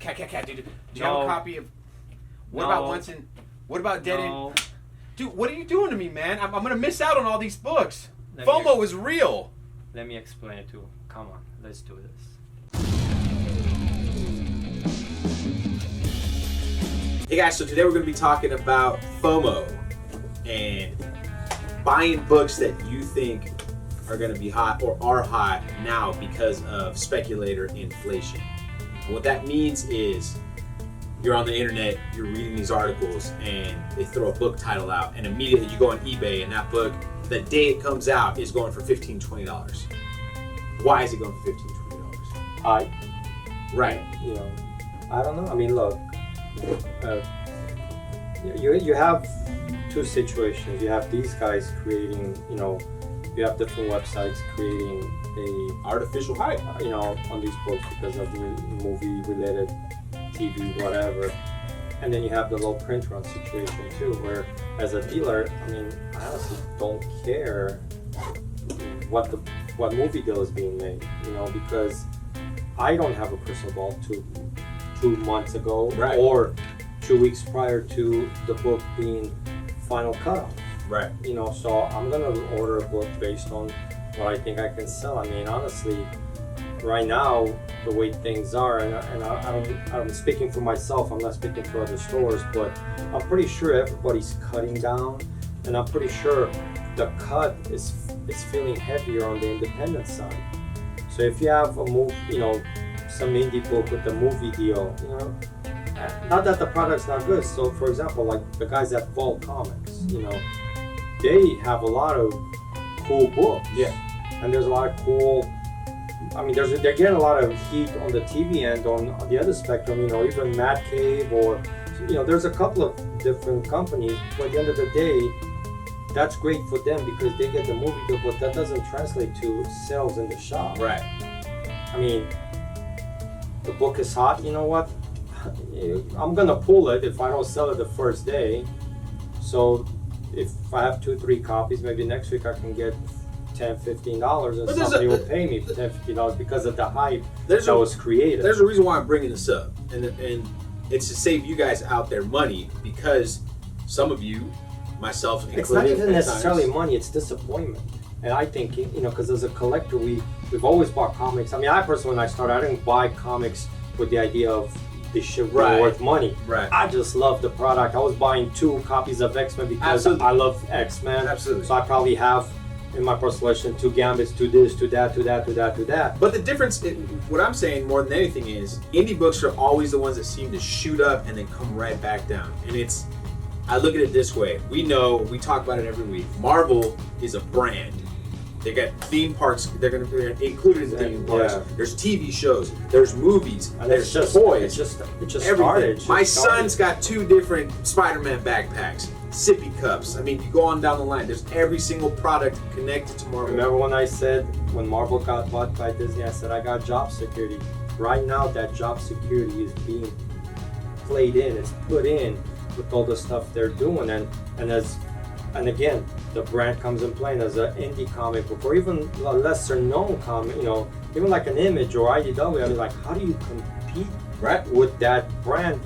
Cat, dude. Do you have a copy of? What about Once in? What about Dead End? Dude, what are you doing to me, man? I'm gonna miss out on all these books. FOMO is real. Let me explain it to you. Come on, let's do this. Hey guys, so today we're going to be talking about FOMO and buying books that you think are going to be hot or are hot now because of speculator inflation. And what that means is you're on the internet, you're reading these articles, and they throw a book title out, and immediately you go on eBay, and that book, the day it comes out, is going for $15, $20. Why is it going for $15, $20? Right. You know, I don't know. I mean, look. You have two situations. You have these guys creating, you have different websites creating a artificial hype, on these books because of the movie related TV, whatever. And then you have the low print run situation too, where as a dealer, I mean, I honestly don't care what movie deal is being made, because I don't have a crystal ball to 2 months ago, right, or 2 weeks prior to the book being final cutoff. Right. So I'm gonna order a book based on what I think I can sell. I mean, honestly, right now, the way things are, and I'm speaking for myself, I'm not speaking for other stores, but I'm pretty sure everybody's cutting down, and I'm pretty sure the cut is feeling heavier on the independent side. So if you have a some indie book with a movie deal, not that the product's not good. So for example, like the guys at Vault Comics, they have a lot of cool books. Yeah. And there's a lot of cool, they're getting a lot of heat on the TV end, on the other spectrum, even Mad Cave, or, there's a couple of different companies, but at the end of the day, that's great for them because they get the movie deal, but that doesn't translate to sales in the shop. Right. I mean, the book is hot, you know what? I'm gonna pull it if I don't sell it the first day. So if I have 2-3 copies, maybe next week I can get $10, $15 and somebody will pay me $10, $15 because of the hype that was created. There's a reason why I'm bringing this up, and it's to save you guys out there money, because some of you, myself included, it's not even necessarily money, it's disappointment. And I think, because as a collector, we've always bought comics. I mean, I personally, when I started, I didn't buy comics with the idea of this shit being worth money. Right. I just love the product. I was buying 2 copies of X-Men because I love X-Men. Absolutely. So I probably have in my personal collection 2 Gambits, 2 this, 2 that, 2 that, 2 that, 2 that. But the difference, what I'm saying more than anything is, indie books are always the ones that seem to shoot up and then come right back down. And I look at it this way. We talk about it every week. Marvel is a brand. They got theme parks. They're going to be included in theme parks. Yeah. There's TV shows. There's movies. And there's just toys. It just everything. started. My son's got 2 different Spider-Man backpacks, sippy cups. I mean, you go on down the line. There's every single product connected to Marvel. Remember when I said when Marvel got bought by Disney, I said I got job security. Right now, that job security is being played in. It's put in with all the stuff they're doing, and again, the brand comes in play as an indie comic book, or even a lesser known comic, even like an Image or IDW. I mean, like, how do you compete with that brand?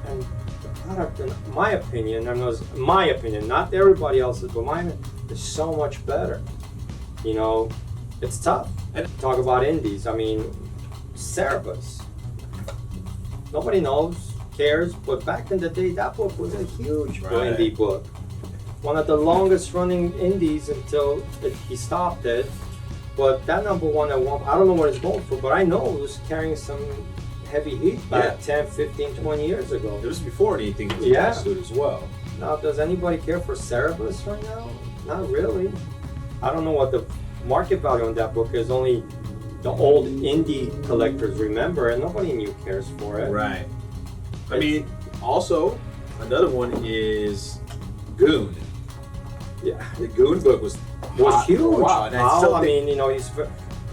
And the product, in my opinion, not everybody else's, but mine is so much better. It's tough. And talk about indies. I mean, Cerebus. Nobody knows, cares, but back in the day, that book was a huge indie book. One of the longest running indies until he stopped it. But that number one at one, I don't know what it's going for, but I know it was carrying some heavy heat back 10, 15, 20 years ago. It was before anything was attached to it as well. Now, does anybody care for Cerebus right now? Not really. I don't know what the market value on that book is. Only the old indie collectors remember, and nobody new cares for it. Right. I mean, also, another one is Goon. Yeah, the Goon book was huge. Wow, and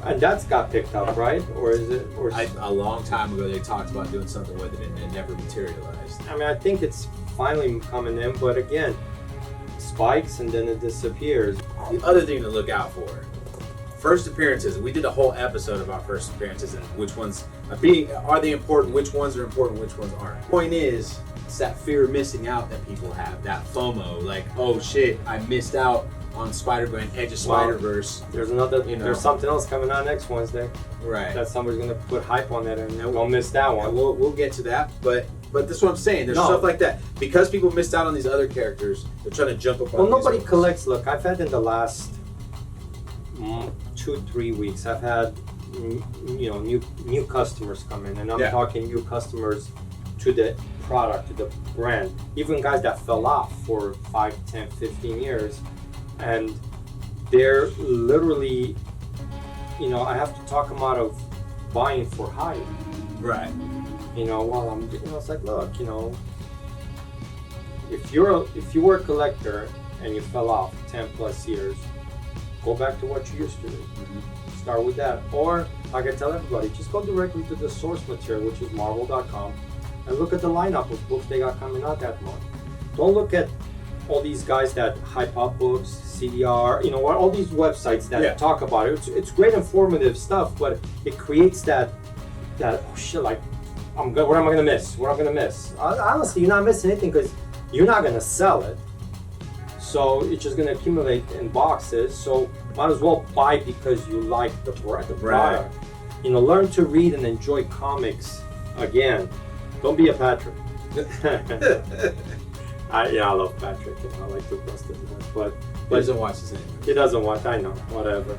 and that's got picked up, right? Or is it? Or a long time ago, they talked about doing something with it, and it never materialized. I mean, I think it's finally coming in, but again, spikes and then it disappears. The other thing to look out for, first appearances. We did a whole episode about first appearances and which ones are they important, which ones are important, which ones aren't. Point is, it's that fear of missing out that people have, that FOMO, like, oh shit, I missed out on Spider-Man Edge of Spider-Verse. There's there's something else coming out next Wednesday. Right. That somebody's gonna put hype on that, and don't miss that one. We'll get to that, but that's what I'm saying. There's stuff like that because people missed out on these other characters. They're trying to jump up on. Well, nobody collects. Look, I've had in the last 2-3 weeks, I've had new customers come in, and I'm talking new customers to the product, to the brand. Even guys that fell off for 5, 10, 15 years, and they're literally, I have to talk them out of buying for hype. Right. While I'm, it's like, look, if you were a collector and you fell off 10 plus years, go back to what you used to do. Mm-hmm. Start with that. Or, like I tell everybody, just go directly to the source material, which is marvel.com, and look at the lineup of books they got coming out that month. Don't look at all these guys that hype up books, CDR, all these websites that talk about it. It's great informative stuff, but it creates that oh shit, like, what am I gonna miss? What am I gonna miss? Honestly, you're not missing anything because you're not gonna sell it. So it's just gonna accumulate in boxes. So might as well buy because you like the product. Learn to read and enjoy comics again. Don't be a Patrick. I love Patrick. I like to bust his ass, but he doesn't watch this anymore. He doesn't watch. I know. Whatever.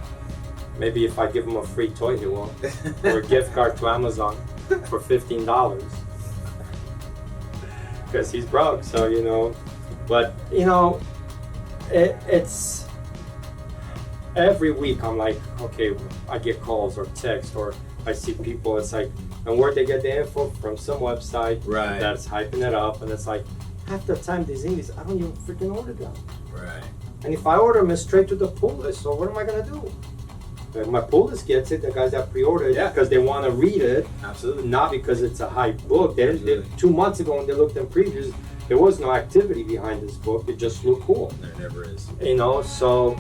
Maybe if I give him a free toy, he will, or a gift card to Amazon for $15. Because he's broke, so But it's every week. I'm like, okay, I get calls or text, or I see people. It's like, and where'd they get the info from? Some website that's hyping it up, and it's like, half the time these indies, I don't even freaking order them. Right. And if I order them, it's straight to the pull list. So what am I gonna do? Like, my pull list gets it. The guys that pre-ordered it because they want to read it. Absolutely. Not because it's a hype book. They 2 months ago when they looked in previews, there was no activity behind this book. It just looked cool. There never is. So.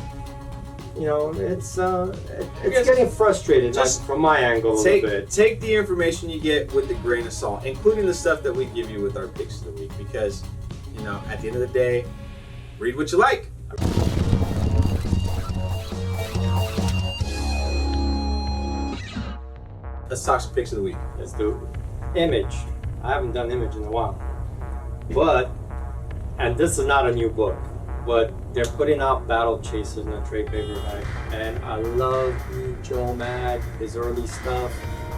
It's getting frustrated just from my angle a little bit. Take the information you get with a grain of salt, including the stuff that we give you with our picks of the week, because, at the end of the day, read what you like. Let's talk some picks of the week. Let's do Image. I haven't done Image in a while. And this is not a new book, but they're putting out Battle Chasers in a trade paperback, and I love Joe Mad, his early stuff,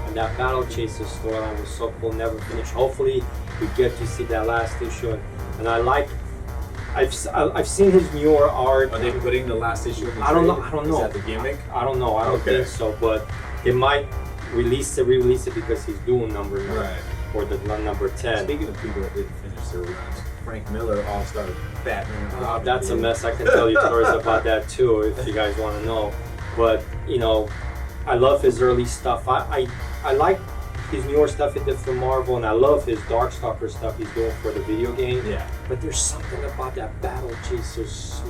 and that Battle Chasers storyline was so cool, never finished. Hopefully we get to see that last issue, and I've seen his newer art. Are they putting the last issue in the I don't trade? know. Is that the gimmick? I don't know. I don't think so, but they might re-release it because he's doing number 9 or the number 10. Speaking of people that didn't finish their runs, Frank Miller all-star Batman and Robin. That's a mess. I can tell you stories about that too if you guys want to know. But I love his early stuff. I like his newer stuff he did for Marvel, and I love his Darkstalker stuff he's doing for the video game. Yeah. But there's something about that Battle Chasers.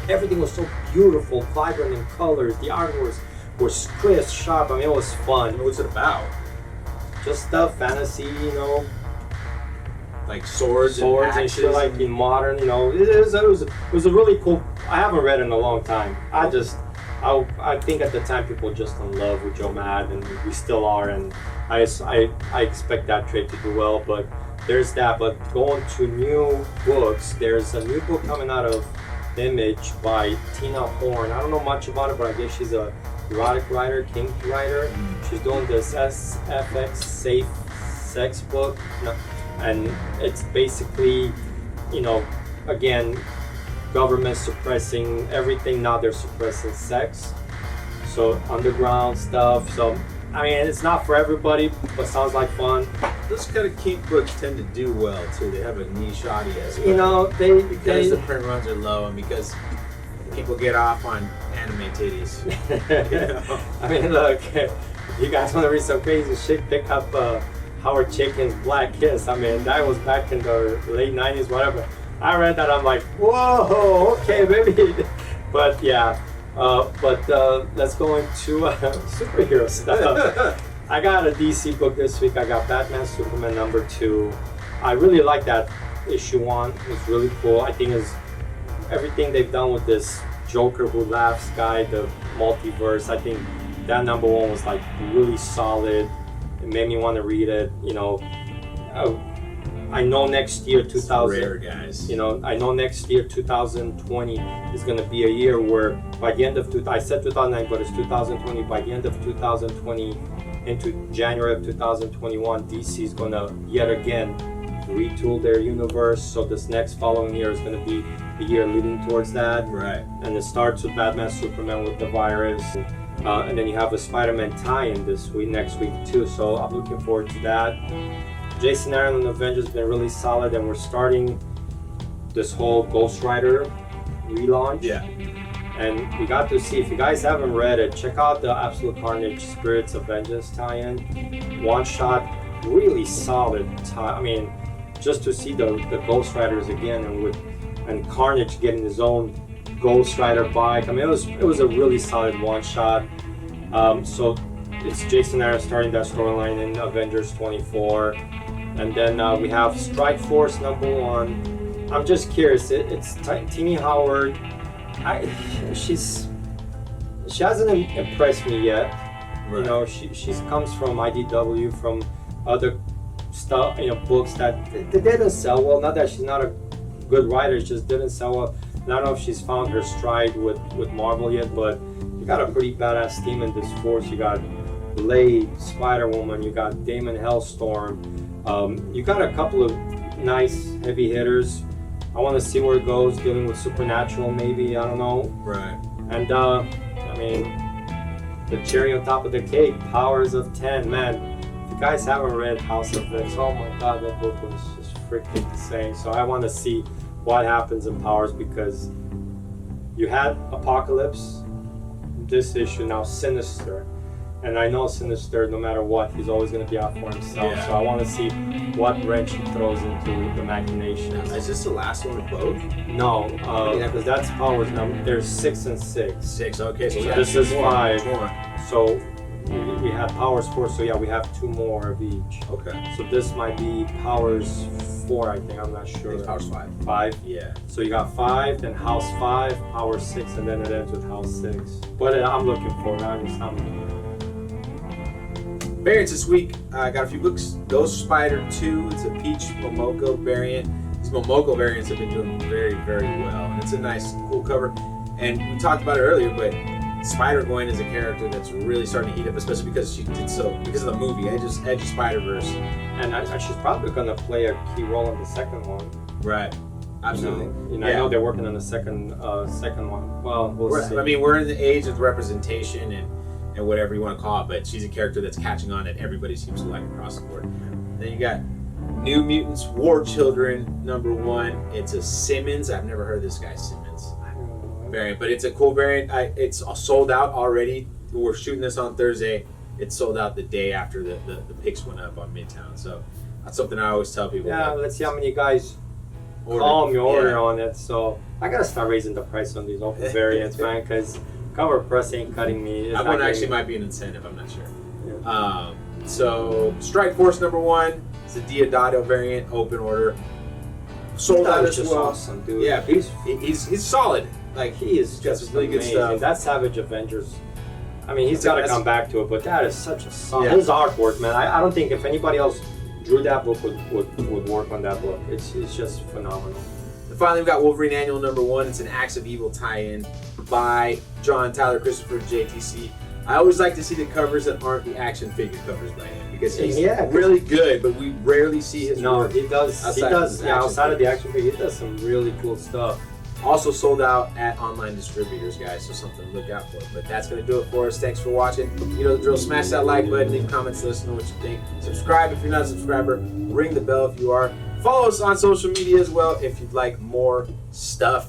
Everything was so beautiful, vibrant in colors. The art was crisp, sharp. I mean, it was fun. What's it about? Just stuff, fantasy, like swords and shit, like in modern, it was a really cool. I haven't read it in a long time. I think at the time people just in love with Joe Mad, and we still are, and I expect that trade to do well. But there's that. But going to new books, there's a new book coming out of Image by Tina Horn. I don't know much about it, but I guess she's a erotic writer, kinky writer. She's doing this SFX Safe Sex book. And it's basically, again, government suppressing everything. Now they're suppressing sex. So underground stuff. So, I mean, it's not for everybody, but sounds like fun. Those kind of kink books tend to do well, too. They have a niche audience. Because the print runs are low and because people get off on anime titties. I mean, look, if you guys want to read some crazy shit, pick up Howard Chaykin's Black Kiss. I mean, that was back in the late 90s, whatever. I read that, I'm like, whoa, okay, baby. But yeah, But let's go into superhero stuff. I got a DC book this week. I got Batman Superman #2. I really like that issue 1. It's really cool. I think it's everything they've done with this Joker who laughs guy, the multiverse. I think that #1 was like really solid. It made me want to read it. You know, I know next year 2000. Rare, guys. You know, I know next year 2020 is going to be a year where by the end of I said 2009, but it's 2020. By the end of 2020 into January of 2021, DC is going to yet again retool their universe. So this next following year is going to be the year leading towards that. Right. And it starts with Batman Superman with the virus. And then you have a Spider-Man tie-in next week too. So I'm looking forward to that. Jason Aaron and Avengers has been really solid, and we're starting this whole Ghost Rider relaunch. Yeah. And we got to see, if you guys haven't read it, check out the Absolute Carnage Spirits of Vengeance tie-in. One shot, really solid tie. I mean, just to see the Ghost Riders again, and Carnage getting his own Ghost Rider bike. I mean, it was a really solid one shot. So it's Jason Aaron starting that storyline in Avengers 24. And then we have Strike Force #1. I'm just curious. It's Tini Howard. She hasn't impressed me yet. Right. You know, she comes from IDW, from other stuff, you know, books that they didn't sell well. Not that she's not a good writer, it just didn't sell well. And I don't know if she's found her stride with Marvel yet, but you got a pretty badass team in this force. You got Blade, Spider-Woman, you got Damon Hellstorm. You got a couple of nice heavy hitters. I want to see where it goes, dealing with Supernatural maybe, I don't know. Right. And I mean, the cherry on top of the cake, Powers of 10, man. If you guys haven't read House of X, oh my god, that book was just freaking insane. So I want to see what happens in Powers, because you had Apocalypse, this issue, now Sinister. And I know Sinister, no matter what, he's always going to be out for himself. Yeah. So I want to see what wrench he throws into the machinations. Is this the last one of both? No, because that's Powers number. There's 6 and 6. 6, okay. So this is 5. More. So we had Powers 4, so yeah, we have 2 more of each. Okay. So this might be Powers 4, I think, I'm not sure. It's Powers 5. 5? Yeah. So you got 5, then House 5, Power 6, and then it ends with House 6. But I'm looking for it. I'm Variants this week, I got a few books. Ghost Spider 2, it's a Peach Momoko variant. These Momoko variants have been doing very, very well. And it's a nice, cool cover. And we talked about it earlier, but Spider-Gwen is a character that's really starting to heat up, especially because she did so, because of the movie, Edge of Spider-Verse. And she's probably going to play a key role in the second one. Right. Absolutely. You know, yeah. I know they're working on the second one. Well, we'll see. I mean, we're in the age of representation and whatever you want to call it, but she's a character that's catching on that everybody seems to like across the board. Then you got New Mutants War Children #1. It's a Simmons. I've never heard of this guy, Simmons variant, but it's a cool variant. It's sold out already. We're shooting this on Thursday. It sold out the day after the picks went up on Midtown. So that's something I always tell people. Yeah, let's see how many guys order on it. So I gotta start raising the price on these open variants, man, because cover press ain't cutting me. That one actually might be an incentive. I'm not sure. Yeah. So Strike Force #1. It's a Diodato variant, open order. Sold out as well. Awesome, dude. Yeah, he's solid. Like he is just really amazing. good stuff. That Savage Avengers. I mean, he's got to come back to it, but that is such a solid. Yeah. His artwork, man. I don't think if anybody else drew that book would work on that book. It's just phenomenal. And finally, we've got Wolverine Annual #1. It's an Acts of Evil tie-in by John Tyler Christopher JTC. I always like to see the covers that aren't the action figure covers by him, because he's really good, but we rarely see his work. He does. Outside of the action figure, he does some really cool stuff. Also sold out at online distributors, guys, so something to look out for. But that's going to do it for us. Thanks for watching. You know the drill. Smash that like button, leave comments, let us know what you think. Subscribe if you're not a subscriber. Ring the bell if you are. Follow us on social media as well if you'd like more stuff.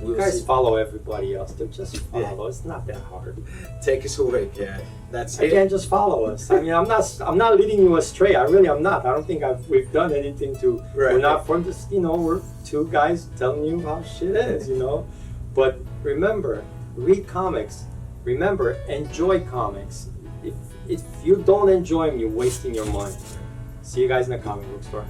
You guys follow everybody else. Just follow. It's not that hard. Take us away, Cat. That's it. Again, just follow us. I mean, I'm not leading you astray. I really am not. I don't think we've done anything to. Right. We're not from this. You know, we're 2 guys telling you how shit is. You know, but remember, read comics. Remember, enjoy comics. If you don't enjoy them, you're wasting your money. See you guys in the comic book store.